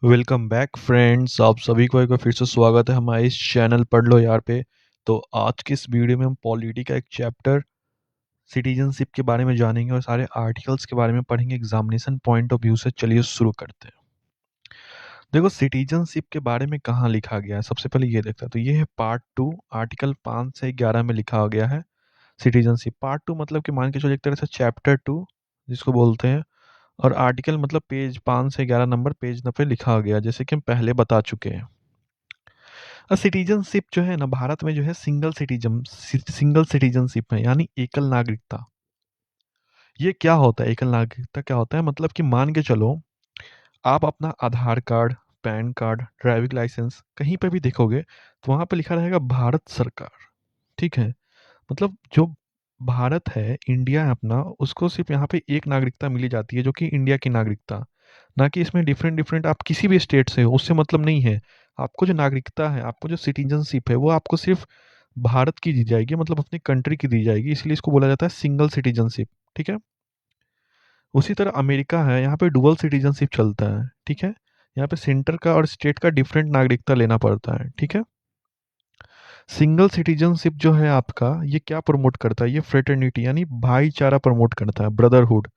Welcome back friends. आप सभी को एक बार फिर से स्वागत है हमारे इस चैनल पढ़ लो यार पे। तो आज की इस वीडियो में हम पॉलिटी का एक चैप्टर सिटीजनशिप के बारे में जानेंगे और सारे आर्टिकल्स के बारे में पढ़ेंगे एग्जामिनेशन पॉइंट ऑफ व्यू से। चलिए शुरू करते हैं। देखो सिटीजनशिप के बारे में कहाँ लिखा गया है, सबसे पहले ये देखते हैं। तो ये है पार्ट 2, आर्टिकल 5 से 11 में लिखा गया है सिटीजनशिप। पार्ट 2 मतलब कि मान के चलो एक तरह से चैप्टर 2 जिसको बोलते हैं, और आर्टिकल मतलब पेज 5 से 11 नंबर पेज पे लिखा गया, जैसे कि हम पहले बता चुके हैं। सिटीजनशिप जो है ना, भारत में जो है सिंगल सिटीजनशिप है, यानी एकल नागरिकता। ये क्या होता है, एकल नागरिकता क्या होता है? मतलब कि मान के चलो आप अपना Aadhaar card, pan card, driving licence कहीं पे भी देखोगे तो वहां पे लिखा रहेगा भारत सरकार। ठीक है, मतलब जो भारत है, इंडिया है अपना, उसको सिर्फ यहाँ पे एक नागरिकता मिली जाती है जो कि इंडिया की नागरिकता। ना कि इसमें डिफरेंट डिफरेंट आप किसी भी स्टेट से हो, उससे मतलब नहीं है। आपको जो नागरिकता है, आपको जो सिटीजनशिप है, वो आपको सिर्फ भारत की दी जाएगी, मतलब अपनी कंट्री की दी जाएगी, इसलिए इसको बोला जाता है सिंगल सिटीजनशिप। ठीक है। उसी तरह अमेरिका है, यहाँ पे डुअल सिटीजनशिप चलता है। ठीक है, यहाँ पे सेंटर का और स्टेट का डिफरेंट नागरिकता लेना पड़ता है। ठीक है। सिंगल सिटीजनशिप जो है आपका, ये क्या प्रमोट करता है? ये फ्रेटर्निटी यानी भाईचारा प्रमोट करता है, ब्रदरहुड।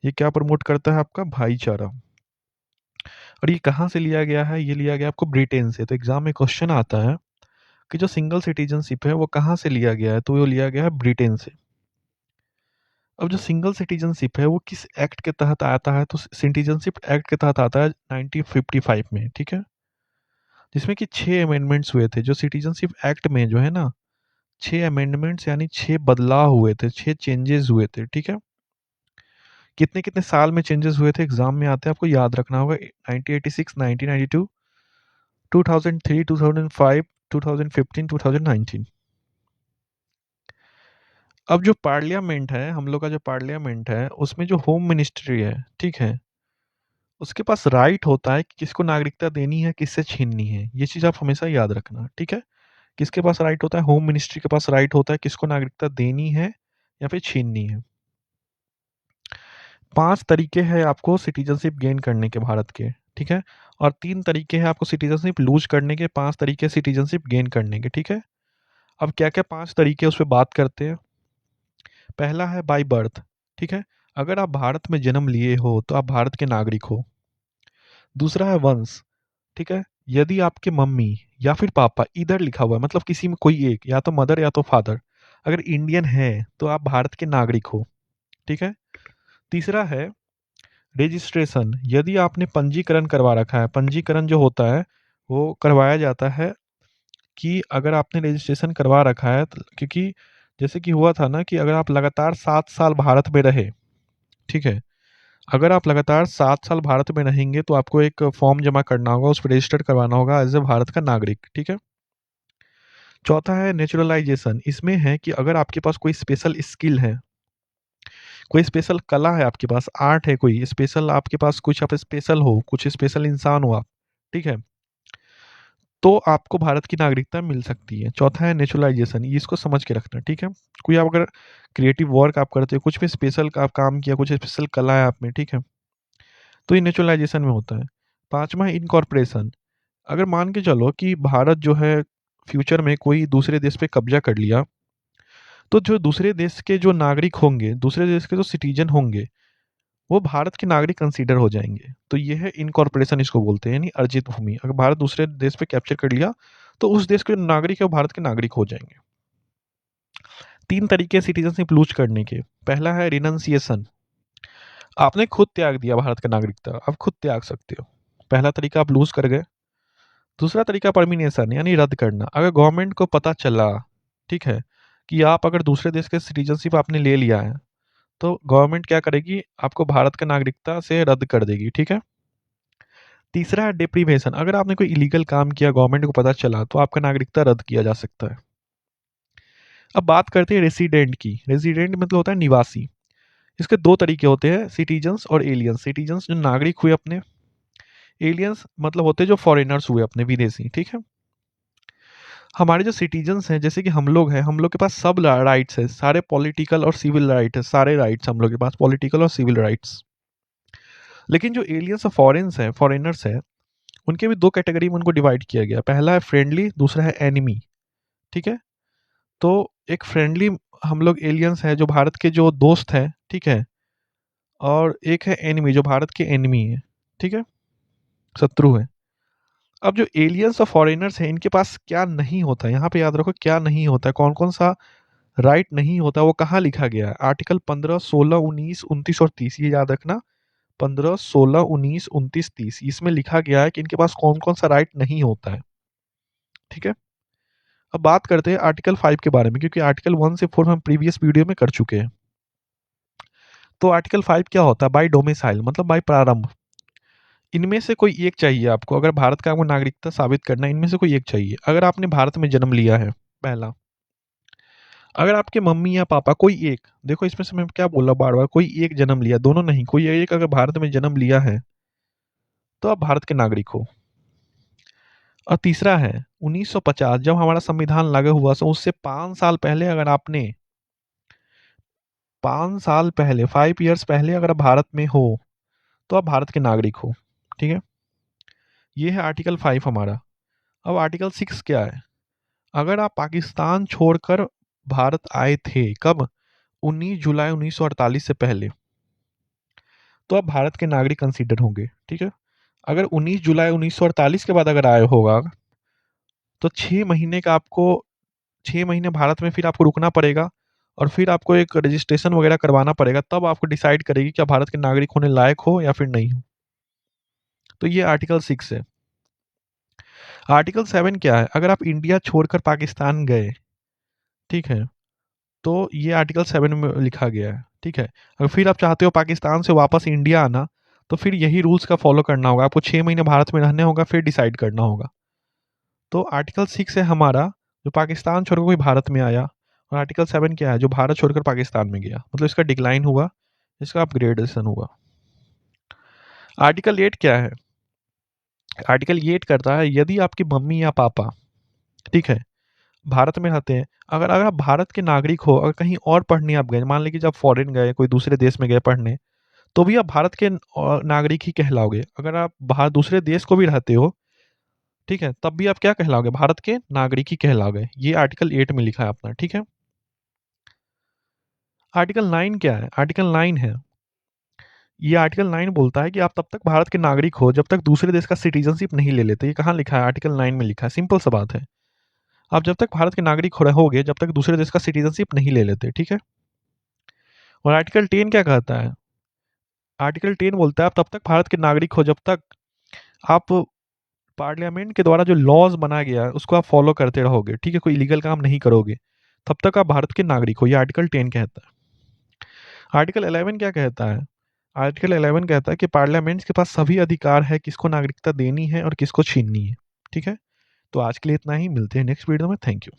ये क्या प्रमोट करता है? आपका भाईचारा। और ये कहाँ से लिया गया है? ये लिया गया आपको ब्रिटेन से। तो एग्जाम में क्वेश्चन आता है कि जो सिंगल सिटीजनशिप है वो कहाँ से लिया गया है, तो वो लिया गया है ब्रिटेन से। अब जो सिंगल सिटीजनशिप है वो किस एक्ट के तहत आता है? तो सिटीजनशिप एक्ट के तहत आता है 1955 में। ठीक है, जिसमें कि 6 अमेंडमेंट्स हुए थे। जो सिटीजनशिप एक्ट में जो है ना, 6 अमेंडमेंट्स यानी 6 बदलाव हुए थे, 6 चेंजेस हुए थे। ठीक है, कितने कितने साल में चेंजेस हुए थे एग्जाम में आते हैं, आपको याद रखना होगा। 1986, 1992, 2003, 2005, 2015, 2019। अब जो पार्लियामेंट है, हम लोग का जो पार्लियामेंट है, उसमें जो होम मिनिस्ट्री है, ठीक है, उसके पास राइट होता है कि किसको नागरिकता देनी है, किससे छीननी है। ये चीज आप हमेशा याद रखना। ठीक है, किसके पास राइट होता है? होम मिनिस्ट्री के पास राइट होता है किसको नागरिकता देनी है या फिर छीननी है। 5 तरीके हैं आपको सिटीजनशिप गेन करने के भारत के। ठीक है, और 3 तरीके हैं आपको सिटीजनशिप लूज करने के। 5 तरीके सिटीजनशिप गेन करने के। ठीक है, अब क्या क्या 5 तरीके उस पर बात करते हैं। पहला है बाय बर्थ। ठीक है, अगर आप भारत में जन्म लिए हो तो आप भारत के नागरिक हो। दूसरा है वंश। ठीक है, यदि आपके मम्मी या फिर पापा इधर लिखा हुआ है, मतलब किसी में कोई एक, या तो मदर या तो फादर, अगर इंडियन है तो आप भारत के नागरिक हो। ठीक है। तीसरा है रजिस्ट्रेशन। यदि आपने पंजीकरण करवा रखा है, पंजीकरण जो होता है वो करवाया जाता है कि अगर आपने रजिस्ट्रेशन करवा रखा है क्योंकि जैसे कि हुआ था ना कि अगर आप लगातार 7 साल भारत में रहे, ठीक है, अगर आप लगातार 7 साल भारत में रहेंगे तो आपको एक फॉर्म जमा करना होगा, उस पर रजिस्टर करवाना होगा एज ए भारत का नागरिक। ठीक है। चौथा है नेचुरलाइजेशन। इसमें है कि अगर आपके पास कोई स्पेशल स्किल है, कोई स्पेशल कला है, आपके पास आर्ट है, कोई स्पेशल आपके पास कुछ, आप स्पेशल हो, कुछ स्पेशल इंसान हो आप, ठीक है, तो आपको भारत की नागरिकता मिल सकती है। चौथा है नेचुरलाइजेशन, ये इसको समझ के रखना। ठीक है, कोई आप अगर क्रिएटिव वर्क आप करते हो, कुछ भी स्पेशल आप काम किया, कुछ स्पेशल कला है आप में, ठीक है, तो ये नेचुरलाइजेशन में होता है। पांचवा है इनकॉर्पोरेशन। अगर मान के चलो कि भारत जो है फ्यूचर में कोई दूसरे देश पे कब्जा कर लिया, तो जो दूसरे देश के जो नागरिक होंगे, दूसरे देश के जो सिटीजन होंगे, वो भारत के नागरिक कंसीडर हो जाएंगे। तो ये है इनकॉर्पोरेशन, इसको बोलते हैं, यानी अर्जित भूमि। अगर भारत दूसरे देश पे कैप्चर कर लिया तो उस देश के जो नागरिक है वो भारत के नागरिक हो जाएंगे। 3 तरीके सिटीजनशिप लूज करने के। पहला है रिनंसिएशन। आपने खुद त्याग दिया भारत का नागरिकता, आप खुद त्याग सकते हो, पहला तरीका आप लूज कर गए। दूसरा तरीका परमिनेशन, यानी रद्द करना। अगर गवर्नमेंट को पता चला, ठीक है, कि आप अगर दूसरे देश के सिटीजनशिप आपने ले लिया है, तो गवर्नमेंट क्या करेगी, आपको भारत का नागरिकता से रद्द कर देगी। ठीक है। तीसरा है डिप्रीवेशन। अगर आपने कोई इलीगल काम किया, गवर्नमेंट को पता चला, तो आपका नागरिकता रद्द किया जा सकता है। अब बात करते हैं रेसिडेंट की। रेसिडेंट मतलब होता है निवासी। इसके 2 तरीके होते हैं, सिटीजन्स और एलियंस। सिटीजन्स जो नागरिक हुए अपने, एलियंस मतलब होते हैं जो फॉरेनर्स हुए अपने, विदेशी। ठीक है, हमारे जो सिटीजन्स हैं, जैसे कि हम लोग हैं, हम लोग के पास सब राइट्स है, सारे पॉलिटिकल और सिविल राइट है, सारे राइट्स हम लोग के पास, पॉलिटिकल और सिविल राइट्स। लेकिन जो एलियंस और फॉरेन्स है, फॉरेनर्स है, उनके भी 2 कैटेगरी में उनको डिवाइड किया गया। पहला है फ्रेंडली, दूसरा है एनिमी, ठीक है? तो एक फ्रेंडली हम लोग एलियंस हैं जो भारत के जो दोस्त हैं, ठीक है? और एक है एनिमी जो भारत के एनिमी है, ठीक है? शत्रु है। अब जो एलियंस और फॉरेनर्स हैं इनके पास क्या नहीं होता है, यहाँ पे याद रखो क्या नहीं होता है, कौन-कौन सा राइट नहीं होता, वो कहाँ लिखा गया है? आर्टिकल 15, 16, 19, 29 और 30 ये याद रखना। 15, 16, 19, 29, 30 इसमें लिखा गया है कि इनके पास कौन-कौन सा राइट नहीं होता है, ठीक है? अब बात करते हैं आर्टिकल 5 के बारे में क्योंकि आर्टिकल 1 से 4 हम प्रीवियस वीडियो में कर चुके हैं। तो आर्टिकल 5 क्या होता है? बाय डोमिसाइल मतलब बाय प्रारंभ। इनमें से कोई एक चाहिए आपको, अगर भारत का आपको नागरिकता साबित करना है, इनमें से कोई एक चाहिए। अगर आपने भारत में जन्म लिया है, पहला। अगर आपके मम्मी या पापा कोई एक, देखो इसमें से मैं क्या बोल रहा हूँ बार-बार, कोई एक जन्म लिया, दोनों नहीं, कोई एक अगर भारत में जन्म लिया है, तो आप भारत के नागरिक हो। और तीसरा है 1950 जब हमारा संविधान लागू हुआ, तो उससे 5 साल पहले अगर आपने 5 साल पहले 5 इयर्स पहले अगर आप भारत में हो, तो आप भारत के नागरिक हो, ठीक है? ये है आर्टिकल 5 हमारा। अब आर्टिकल 6 क्या है? अगर आप पाकिस्तान छोड़कर भारत आए थे, कब? 19 जुलाई 1948 से पहले, तो आप भारत के नागरिक कंसीडर होंगे, ठीक है? अगर 19 जुलाई 1948 के बाद अगर आए होगा, तो 6 महीने का आपको 6 महीने भारत में फिर आपको रुकना पड़ेगा और फिर आपको एक रजिस्ट्रेशन वगैरह करवाना पड़ेगा, तब आपको डिसाइड करेगी कि आप भारत के नागरिक होने लायक हो या फिर नहीं हो। तो ये आर्टिकल 6 है। आर्टिकल 7 क्या है? अगर आप इंडिया छोड़कर पाकिस्तान गए, ठीक है? तो ये आर्टिकल 7 में लिखा गया है, ठीक है? अगर फिर आप चाहते हो पाकिस्तान से वापस इंडिया आना, तो फिर यही रूल्स का फॉलो करना होगा। आपको 6 महीने भारत में रहने होगा, फिर डिसाइड करना होगा। तो आर्टिकल 6 है हमारा, जो पाकिस्तान छोड़कर कोई भारत में आया, और आर्टिकल 7 क्या है? जो भारत छोड़कर पाकिस्तान में गया, मतलब इसका डिक्लाइन हुआ, इसका अपग्रेडेशन हुआ। आर्टिकल 8 क्या है? आर्टिकल 8 करता है यदि आपकी मम्मी या पापा, ठीक है, भारत में रहते हैं, अगर अगर आप भारत के नागरिक हो, अगर कहीं और पढ़ने आप गए, मान लीजिए जब फॉरेन गए, कोई दूसरे देश में गए पढ़ने, तो भी आप भारत के नागरिक ही कहलाओगे। अगर आप बाहर दूसरे देश को भी रहते हो, ठीक है, तब भी आप क्या कहलाओगे? भारत के नागरिक ही कहलाओगे। ये आर्टिकल 8 में लिखा है अपना, ठीक है? आर्टिकल 9 क्या है? आर्टिकल 9 है, ये आर्टिकल 9 बोलता है कि आप तब तक भारत के नागरिक हो जब तक दूसरे देश का सिटीजनशिप नहीं ले लेते। ये कहाँ लिखा है? आर्टिकल 9 में लिखा है। सिंपल सा बात है। आप जब तक भारत के नागरिक हो रहोगे जब तक दूसरे देश का सिटीजनशिप नहीं ले लेते, ठीक है? और आर्टिकल 10 क्या कहता है? आर्टिकल 10 बोलता है आप तब तक भारत के नागरिक हो जब तक आप पार्लियामेंट के द्वारा जो लॉज बनाया गया है उसको आप फॉलो करते रहोगे, ठीक है? कोई इलीगल काम नहीं करोगे, तब तक आप भारत के नागरिक हो। ये आर्टिकल 10 कहता है। आर्टिकल 11 क्या कहता है? आर्टिकल 11 कहता है कि पार्लियामेंट के पास सभी अधिकार है किसको नागरिकता देनी है और किसको छीननी है, ठीक है? तो आज के लिए इतना ही, मिलते हैं नेक्स्ट वीडियो में। Thank you.